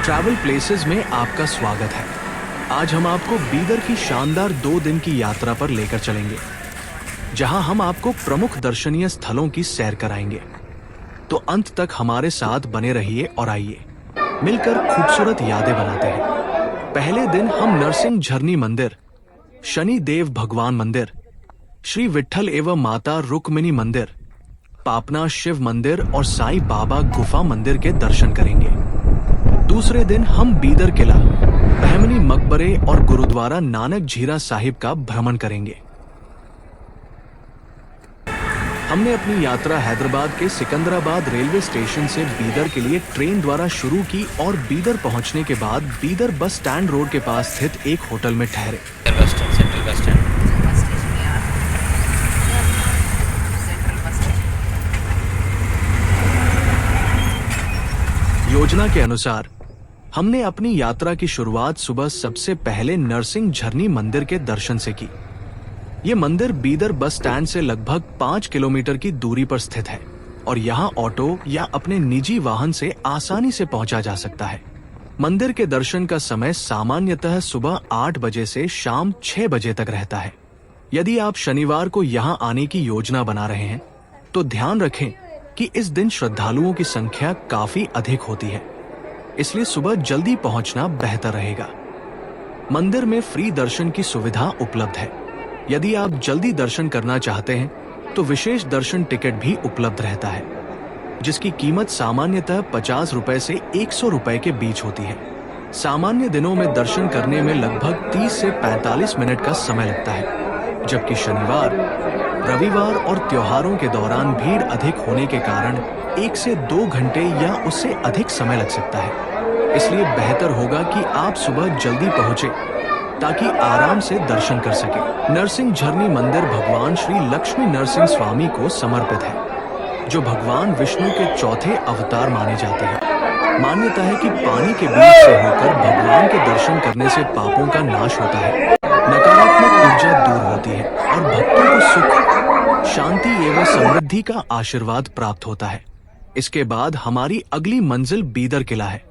Travel places में आपका स्वागत है। आज हम आपको बीदर की शानदार 2 दिन की यात्रा पर लेकर चलेंगे, जहां हम आपको प्रमुख दर्शनीय स्थलों की सैर कराएंगे। तो अंत तक हमारे साथ बने रहिए और आइए मिलकर खूबसूरत यादें बनाते हैं। पहले दिन हम नरसिंह झरनी मंदिर, शनि देव भगवान मंदिर, श्री विट्ठल एवं माता रुक्मिणी मंदिर, पापना शिव मंदिर और साईं बाबा गुफा मंदिर के दर्शन करेंगे। दूसरे दिन हम बीदर किला, बहमनी मकबरे और गुरुद्वारा नानक झीरा साहिब का भ्रमण करेंगे। हमने अपनी यात्रा हैदराबाद के सिकंदराबाद रेलवे स्टेशन से बीदर के लिए ट्रेन द्वारा शुरू की और बीदर पहुंचने के बाद बीदर बस स्टैंड रोड के पास स्थित एक होटल में ठहरे। योजना के अनुसार हमने अपनी यात्रा की शुरुआत सुबह सबसे पहले नरसिंह झरनी मंदिर के दर्शन से की। ये मंदिर बीदर बस स्टैंड से लगभग 5 किलोमीटर की दूरी पर स्थित है और यहाँ ऑटो या अपने निजी वाहन से आसानी से पहुंचा जा सकता है। मंदिर के दर्शन का समय सामान्यतः सुबह 8 बजे से शाम 6 बजे तक रहता है। यदि आप शनिवार को यहाँ आने की योजना बना रहे हैं तो ध्यान रखें कि इस दिन श्रद्धालुओं की संख्या काफी अधिक होती है, इसलिए सुबह जल्दी पहुंचना बेहतर रहेगा। मंदिर में फ्री दर्शन की सुविधा उपलब्ध है। यदि आप जल्दी दर्शन करना चाहते हैं तो विशेष दर्शन टिकट भी उपलब्ध रहता है, जिसकी कीमत सामान्यतः 50 रुपए से 100 रुपए के बीच होती है। सामान्य दिनों में दर्शन करने में लगभग 30 से 45 मिनट का समय लगता है, जबकि शनिवार, रविवार और त्योहारों के दौरान भीड़ अधिक होने के कारण 1 से 2 घंटे या उससे अधिक समय लग सकता है। इसलिए बेहतर होगा कि आप सुबह जल्दी पहुंचे ताकि आराम से दर्शन कर सके। नरसिंह झरनी मंदिर भगवान श्री लक्ष्मी नरसिंह स्वामी को समर्पित है, जो भगवान विष्णु के चौथे अवतार माने जाते हैं। मान्यता है कि पानी के बीच से होकर भगवान के दर्शन करने से पापों का नाश होता है, नकारात्मक ऊर्जा दूर होती है और भक्तों को सुख, शांति एवं समृद्धि का आशीर्वाद प्राप्त होता है। इसके बाद हमारी अगली मंजिल बीदर किला है।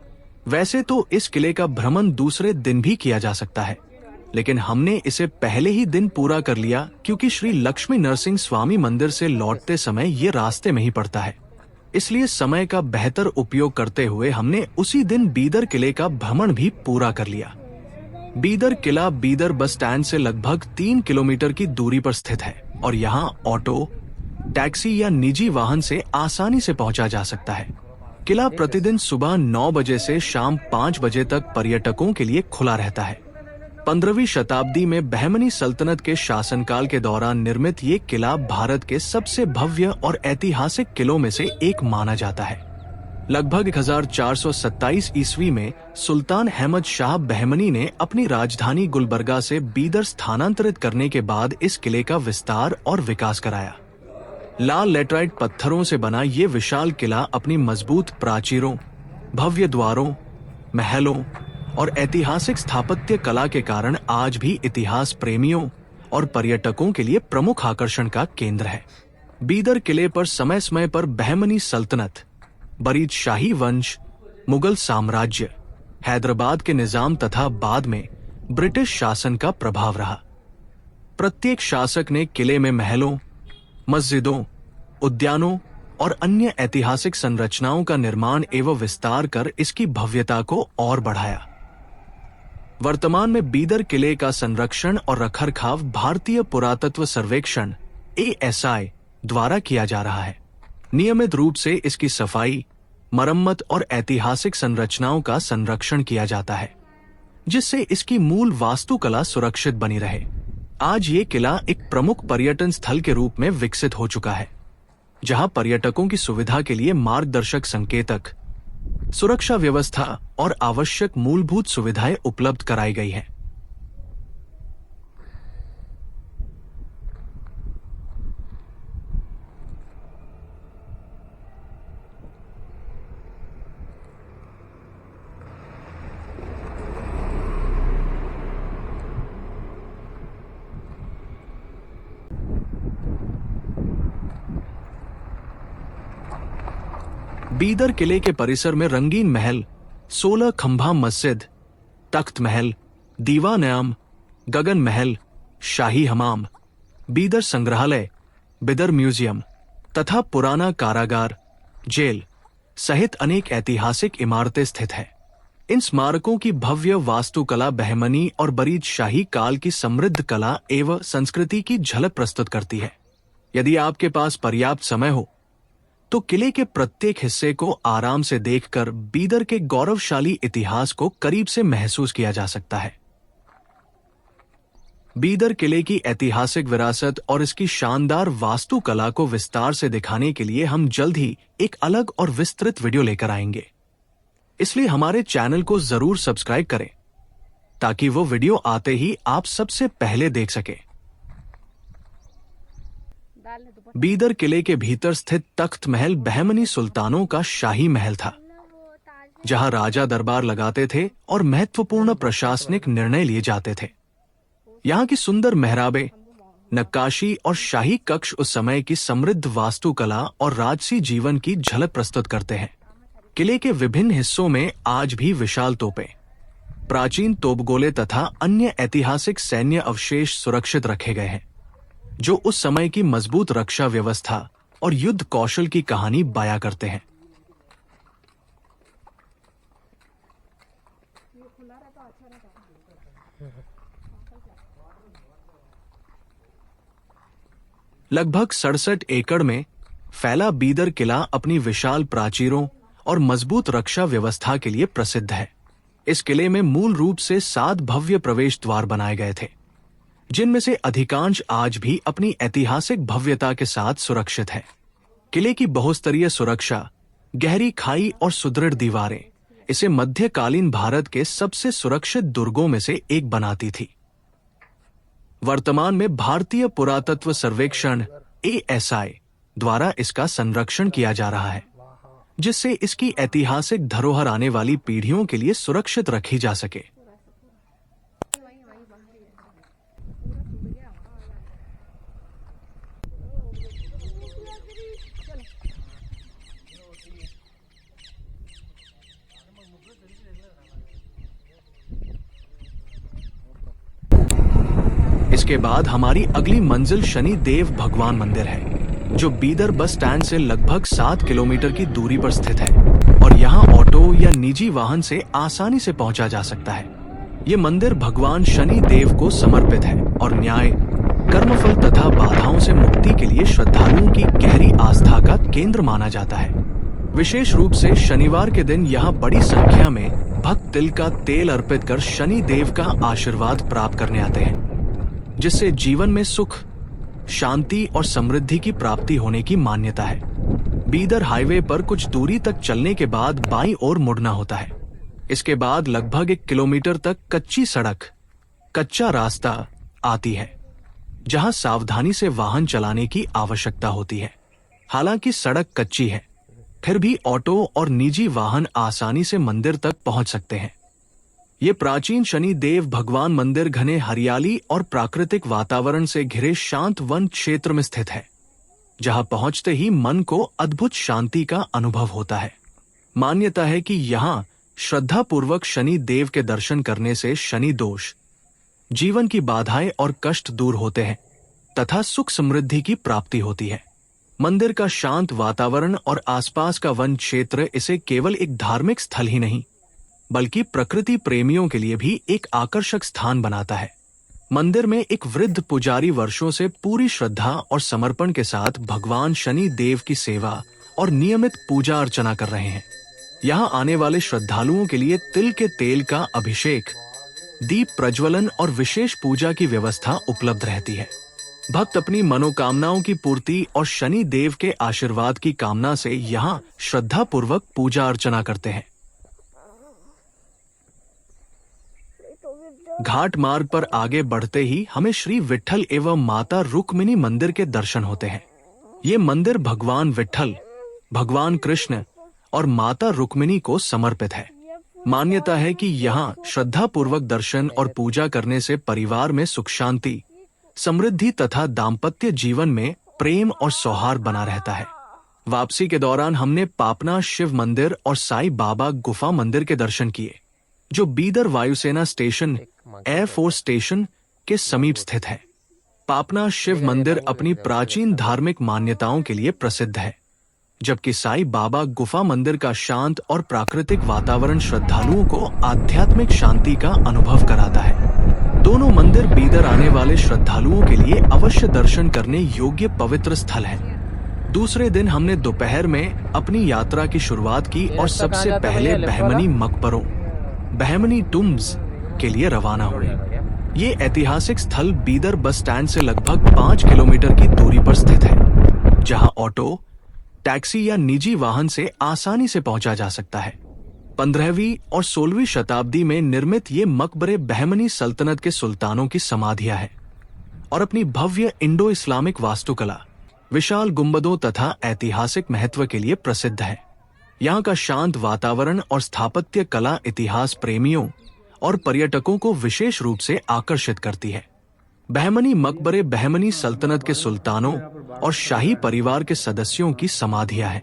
वैसे तो इस किले का भ्रमण दूसरे दिन भी किया जा सकता है, लेकिन हमने इसे पहले ही दिन पूरा कर लिया क्योंकि श्री लक्ष्मी नरसिंह स्वामी मंदिर से लौटते समय ये रास्ते में ही पड़ता है। इसलिए समय का बेहतर उपयोग करते हुए हमने उसी दिन बीदर किले का भ्रमण भी पूरा कर लिया। बीदर किला बीदर बस स्टैंड से लगभग 3 किलोमीटर की दूरी पर स्थित है और यहाँ ऑटो, टैक्सी या निजी वाहन से आसानी से पहुंचा जा सकता है। किला प्रतिदिन सुबह 9 बजे से शाम 5 बजे तक पर्यटकों के लिए खुला रहता है। 15वीं शताब्दी में बहमनी सल्तनत के शासनकाल के दौरान निर्मित ये किला भारत के सबसे भव्य और ऐतिहासिक किलों में से एक माना जाता है। लगभग 1427 ईस्वी में सुल्तान अहमद शाह बहमनी ने अपनी राजधानी गुलबर्गा से बीदर स्थानांतरित करने के बाद इस किले का विस्तार और विकास कराया। लाल लेटराइट पत्थरों से बना ये विशाल किला अपनी मजबूत प्राचीरों, भव्य द्वारों, महलों और ऐतिहासिक स्थापत्य कला के कारण आज भी इतिहास प्रेमियों और पर्यटकों के लिए प्रमुख आकर्षण का केंद्र है। बीदर किले पर समय समय पर बहमनी सल्तनत, बरीद शाही वंश, मुगल साम्राज्य, हैदराबाद के निजाम तथा बाद में ब्रिटिश शासन का प्रभाव रहा। प्रत्येक शासक ने किले में महलों, मस्जिदों, उद्यानों और अन्य ऐतिहासिक संरचनाओं का निर्माण एवं विस्तार कर इसकी भव्यता को और बढ़ाया। वर्तमान में बीदर किले का संरक्षण और रखरखाव भारतीय पुरातत्व सर्वेक्षण ASI द्वारा किया जा रहा है। नियमित रूप से इसकी सफाई, मरम्मत और ऐतिहासिक संरचनाओं का संरक्षण किया जाता है, जिससे इसकी मूल वास्तुकला सुरक्षित बनी रहे। आज ये किला एक प्रमुख पर्यटन स्थल के रूप में विकसित हो चुका है, जहां पर्यटकों की सुविधा के लिए मार्गदर्शक संकेतक, सुरक्षा व्यवस्था और आवश्यक मूलभूत सुविधाएं उपलब्ध कराई गई हैं। बीदर किले के परिसर में रंगीन महल, 16 खंभा मस्जिद, तख्त महल, दीवानयाम, गगन महल, शाही हमाम, बीदर संग्रहालय, बिदर म्यूजियम तथा पुराना कारागार, जेल सहित अनेक ऐतिहासिक इमारतें स्थित हैं। इन स्मारकों की भव्य वास्तुकला बहमनी और बरीद शाही काल की समृद्ध कला एवं संस्कृति की झलक प्रस्तुत करती है। यदि आपके पास पर्याप्त समय हो तो किले के प्रत्येक हिस्से को आराम से देखकर बीदर के गौरवशाली इतिहास को करीब से महसूस किया जा सकता है। बीदर किले की ऐतिहासिक विरासत और इसकी शानदार वास्तुकला को विस्तार से दिखाने के लिए हम जल्द ही एक अलग और विस्तृत वीडियो लेकर आएंगे। इसलिए हमारे चैनल को जरूर सब्सक्राइब करें ताकि वो वीडियो आते ही आप सबसे पहले देख सकें। बीदर किले के भीतर स्थित तख्त महल बहमनी सुल्तानों का शाही महल था, जहां राजा दरबार लगाते थे और महत्वपूर्ण प्रशासनिक निर्णय लिए जाते थे। यहाँ की सुंदर मेहराबें, नक्काशी और शाही कक्ष उस समय की समृद्ध वास्तुकला और राजसी जीवन की झलक प्रस्तुत करते हैं। किले के विभिन्न हिस्सों में आज भी विशाल तोपें, प्राचीन तोपगोले तथा अन्य ऐतिहासिक सैन्य अवशेष सुरक्षित रखे गए हैं, जो उस समय की मजबूत रक्षा व्यवस्था और युद्ध कौशल की कहानी बयां करते हैं। लगभग 67 एकड़ में फैला बीदर किला अपनी विशाल प्राचीरों और मजबूत रक्षा व्यवस्था के लिए प्रसिद्ध है। इस किले में मूल रूप से 7 भव्य प्रवेश द्वार बनाए गए थे, जिनमें से अधिकांश आज भी अपनी ऐतिहासिक भव्यता के साथ सुरक्षित है। किले की बहुस्तरीय सुरक्षा, गहरी खाई और सुदृढ़ दीवारें इसे मध्यकालीन भारत के सबसे सुरक्षित दुर्गों में से एक बनाती थी। वर्तमान में भारतीय पुरातत्व सर्वेक्षण ASI द्वारा इसका संरक्षण किया जा रहा है, जिससे इसकी ऐतिहासिक धरोहर आने वाली पीढ़ियों के लिए सुरक्षित रखी जा सके। इसके बाद हमारी अगली मंजिल शनि देव भगवान मंदिर है, जो बीदर बस स्टैंड से लगभग 7 किलोमीटर की दूरी पर स्थित है और यहाँ ऑटो या निजी वाहन से आसानी से पहुंचा जा सकता है। ये मंदिर भगवान शनि देव को समर्पित है और न्याय, कर्मफल तथा बाधाओं से मुक्ति के लिए श्रद्धालुओं की गहरी आस्था का केंद्र माना जाता है। विशेष रूप से शनिवार के दिन यहाँ बड़ी संख्या में भक्त तिल का तेल अर्पित कर शनि देव का आशीर्वाद प्राप्त करने आते हैं, जिससे जीवन में सुख, शांति और समृद्धि की प्राप्ति होने की मान्यता है। बीदर हाईवे पर कुछ दूरी तक चलने के बाद बाईं ओर मुड़ना होता है। इसके बाद लगभग 1 किलोमीटर तक कच्ची सड़क, कच्चा रास्ता आती है, जहां सावधानी से वाहन चलाने की आवश्यकता होती है। हालांकि सड़क कच्ची है, फिर भी ऑटो और निजी वाहन आसानी से मंदिर तक पहुंच सकते हैं। ये प्राचीन शनि देव भगवान मंदिर घने हरियाली और प्राकृतिक वातावरण से घिरे शांत वन क्षेत्र में स्थित है, जहां पहुंचते ही मन को अद्भुत शांति का अनुभव होता है। मान्यता है कि यहाँ श्रद्धा पूर्वक शनि देव के दर्शन करने से शनि दोष, जीवन की बाधाएं और कष्ट दूर होते हैं तथा सुख समृद्धि की प्राप्ति होती है। मंदिर का शांत वातावरण और आसपास का वन क्षेत्र इसे केवल एक धार्मिक स्थल ही नहीं, बल्कि प्रकृति प्रेमियों के लिए भी एक आकर्षक स्थान बनाता है। मंदिर में एक वृद्ध पुजारी वर्षों से पूरी श्रद्धा और समर्पण के साथ भगवान शनि देव की सेवा और नियमित पूजा अर्चना कर रहे हैं। यहाँ आने वाले श्रद्धालुओं के लिए तिल के तेल का अभिषेक, दीप प्रज्वलन और विशेष पूजा की व्यवस्था उपलब्ध रहती है। भक्त अपनी मनोकामनाओं की पूर्ति और शनि देव के आशीर्वाद की कामना से यहाँ श्रद्धा पूर्वक पूजा अर्चना करते हैं। घाट मार्ग पर आगे बढ़ते ही हमें श्री विट्ठल एवं माता रुक्मिणी मंदिर के दर्शन होते हैं। ये मंदिर भगवान विट्ठल, भगवान कृष्ण और माता रुक्मिणी को समर्पित है। मान्यता है कि यहाँ श्रद्धा पूर्वक दर्शन और पूजा करने से परिवार में सुख शांति, समृद्धि तथा दाम्पत्य जीवन में प्रेम और सौहार्द बना रहता है। वापसी के दौरान हमने पापना शिव मंदिर और साईं बाबा गुफा मंदिर के दर्शन किए, जो बीदर वायुसेना स्टेशन एयरफोर्स स्टेशन के समीप स्थित है। पापना शिव मंदिर अपनी प्राचीन धार्मिक मान्यताओं के लिए प्रसिद्ध है, जबकि साईं बाबा गुफा मंदिर का शांत और प्राकृतिक वातावरण श्रद्धालुओं को आध्यात्मिक शांति का अनुभव कराता है। दोनों मंदिर बीदर आने वाले श्रद्धालुओं के लिए अवश्य दर्शन करने योग्य पवित्र स्थल हैं। दूसरे दिन हमने दोपहर में अपनी यात्रा की शुरुआत की और सबसे पहले बहमनी मकबरों बहमनी टूम्स के लिए रवाना हुए। ये ऐतिहासिक स्थल बीदर बस स्टैंड से लगभग 5 किलोमीटर की दूरी पर स्थित है, जहां ऑटो, टैक्सी या निजी वाहन से आसानी से पहुंचा जा सकता है। 15वीं और 16वीं शताब्दी में निर्मित ये मकबरे बहमनी सल्तनत के सुल्तानों की समाधियां हैं और अपनी भव्य इंडो इस्लामिक वास्तुकला, विशाल गुंबदों तथा ऐतिहासिक महत्व के लिए प्रसिद्ध है। यहाँ का शांत वातावरण और स्थापत्य कला इतिहास प्रेमियों और पर्यटकों को विशेष रूप से आकर्षित करती है। बहमनी मकबरे बहमनी सल्तनत के सुल्तानों और शाही परिवार के सदस्यों की समाधियां हैं,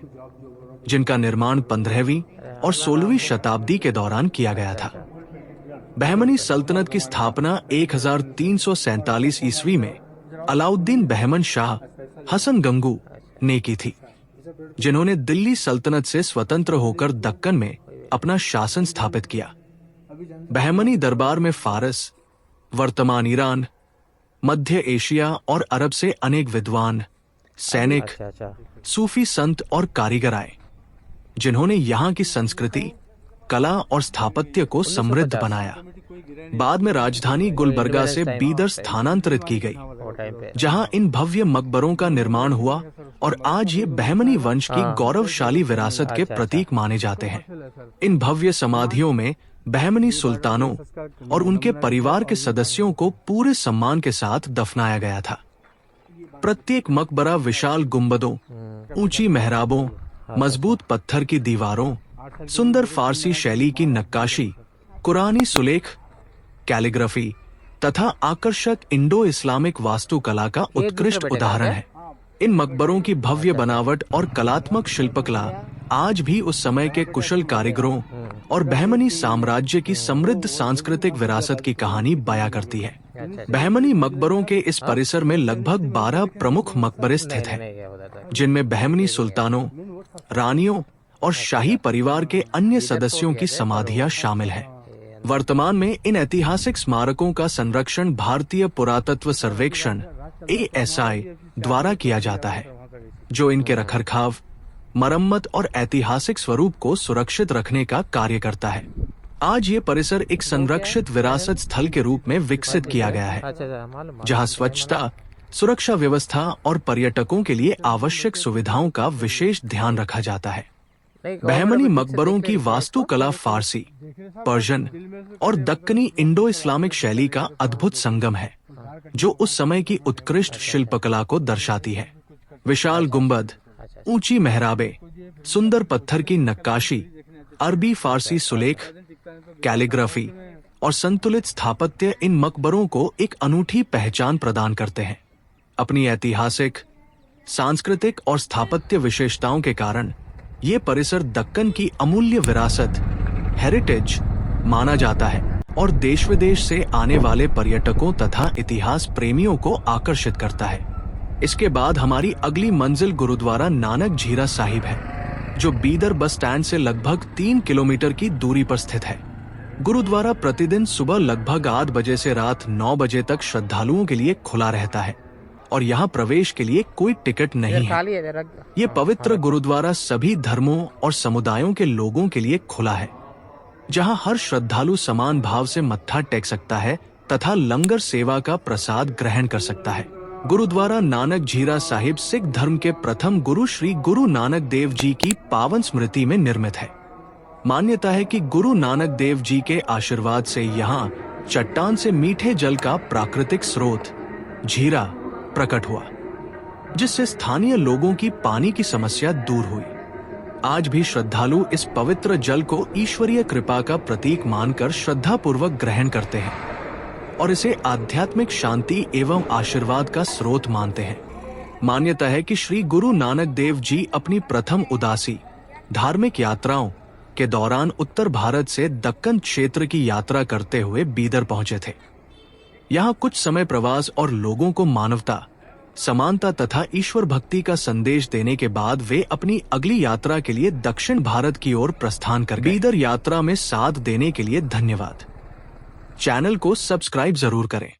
जिनका निर्माण 15वीं और 16वीं शताब्दी के दौरान किया गया था। बहमनी सल्तनत की स्थापना 1347 ईस्वी में अलाउद्दीन बहमन शाह हसन गंगू ने की थी, जिन्होंने दिल्ली सल्तनत से स्वतंत्र होकर दक्कन में अपना शासन स्थापित किया। बहमनी दरबार में फारस, वर्तमान ईरान, मध्य एशिया और अरब से अनेक विद्वान, सैनिक, सूफी संत और कारीगर आए, जिन्होंने यहाँ की संस्कृति, कला और स्थापत्य को समृद्ध बनाया। बाद में राजधानी गुलबर्गा से बीदर स्थानांतरित की गई, जहां इन भव्य मकबरों का निर्माण हुआ और आज ये बहमनी वंश की गौरवशाली विरासत के प्रतीक माने जाते हैं। इन भव्य समाधियों में बहमनी सुल्तानों और उनके परिवार के सदस्यों को पूरे सम्मान के साथ दफनाया गया था। प्रत्येक मकबरा विशाल गुंबदों, ऊंची मेहराबों, मजबूत पत्थर की दीवारों, सुंदर फारसी शैली की नक्काशी, कुरानी सुलेख, कैलीग्राफी तथा आकर्षक इंडो इस्लामिक वास्तुकला का उत्कृष्ट उदाहरण है। इन मकबरों की भव्य बनावट और कलात्मक शिल्पकला आज भी उस समय के कुशल कारीगरों और बहमनी साम्राज्य की समृद्ध सांस्कृतिक विरासत की कहानी बयां करती है। बहमनी मकबरों के इस परिसर में लगभग 12 प्रमुख मकबरे स्थित हैं, जिनमें बहमनी सुल्तानों, रानियों और शाही परिवार के अन्य सदस्यों की समाधियां शामिल हैं। वर्तमान में इन ऐतिहासिक स्मारकों का संरक्षण भारतीय पुरातत्व सर्वेक्षण ASI द्वारा किया जाता है, जो इनके रखरखाव, मरम्मत और ऐतिहासिक स्वरूप को सुरक्षित रखने का कार्य करता है। आज ये परिसर एक संरक्षित विरासत स्थल के रूप में विकसित किया गया है, जहां स्वच्छता, सुरक्षा व्यवस्था और पर्यटकों के लिए आवश्यक सुविधाओं का विशेष ध्यान रखा जाता है। बहमनी मकबरों की वास्तुकला फारसी, पर्शियन और दक्कनी इंडो इस्लामिक शैली का अद्भुत संगम है, जो उस समय की उत्कृष्ट शिल्पकला को दर्शाती है। विशाल गुंबद, ऊंची मेहराबें, सुंदर पत्थर की नक्काशी, अरबी फारसी सुलेख, कैलीग्राफी और संतुलित स्थापत्य इन मकबरों को एक अनूठी पहचान प्रदान करते हैं। अपनी ऐतिहासिक, सांस्कृतिक और स्थापत्य विशेषताओं के कारण ये परिसर दक्कन की अमूल्य विरासत, हेरिटेज माना जाता है और देश विदेश से आने वाले पर्यटकों तथा इतिहास प्रेमियों को आकर्षित करता है। इसके बाद हमारी अगली मंजिल गुरुद्वारा नानक झीरा साहिब है, जो बीदर बस स्टैंड से लगभग 3 किलोमीटर की दूरी पर स्थित है। गुरुद्वारा प्रतिदिन सुबह लगभग 8 बजे से रात 9 बजे तक श्रद्धालुओं के लिए खुला रहता है और यहाँ प्रवेश के लिए कोई टिकट नहीं है। ये पवित्र गुरुद्वारा सभी धर्मों और समुदायों के लोगों के लिए खुला है, जहाँ हर श्रद्धालु समान भाव से मत्था टेक सकता है तथा लंगर सेवा का प्रसाद ग्रहण कर सकता है। गुरुद्वारा नानक झीरा साहिब सिख धर्म के प्रथम गुरु श्री गुरु नानक देव जी की पावन स्मृति में निर्मित है। मान्यता है कि गुरु नानक देव जी के आशीर्वाद से यहाँ चट्टान से मीठे जल का प्राकृतिक स्रोत झीरा प्रकट हुआ, जिससे स्थानीय लोगों की पानी की समस्या दूर हुई। आज भी श्रद्धालु इस पवित्र जल को ईश्वरीय कृपा का प्रतीक मानकर श्रद्धापूर्वक ग्रहण करते हैं और इसे आध्यात्मिक शांति एवं आशीर्वाद का स्रोत मानते हैं। मान्यता है कि श्री गुरु नानक देव जी अपनी प्रथम उदासी धार्मिक यात्राओं के दौरान उत्तर भारत से दक्कन क्षेत्र की यात्रा करते हुए बीदर पहुंचे थे। यहाँ कुछ समय प्रवास और लोगों को मानवता, समानता तथा ईश्वर भक्ति का संदेश देने के बाद वे अपनी अगली यात्रा के लिए दक्षिण भारत की ओर प्रस्थान कर गए। बीदर यात्रा में साथ देने के लिए धन्यवाद। चैनल को सब्सक्राइब जरूर करें।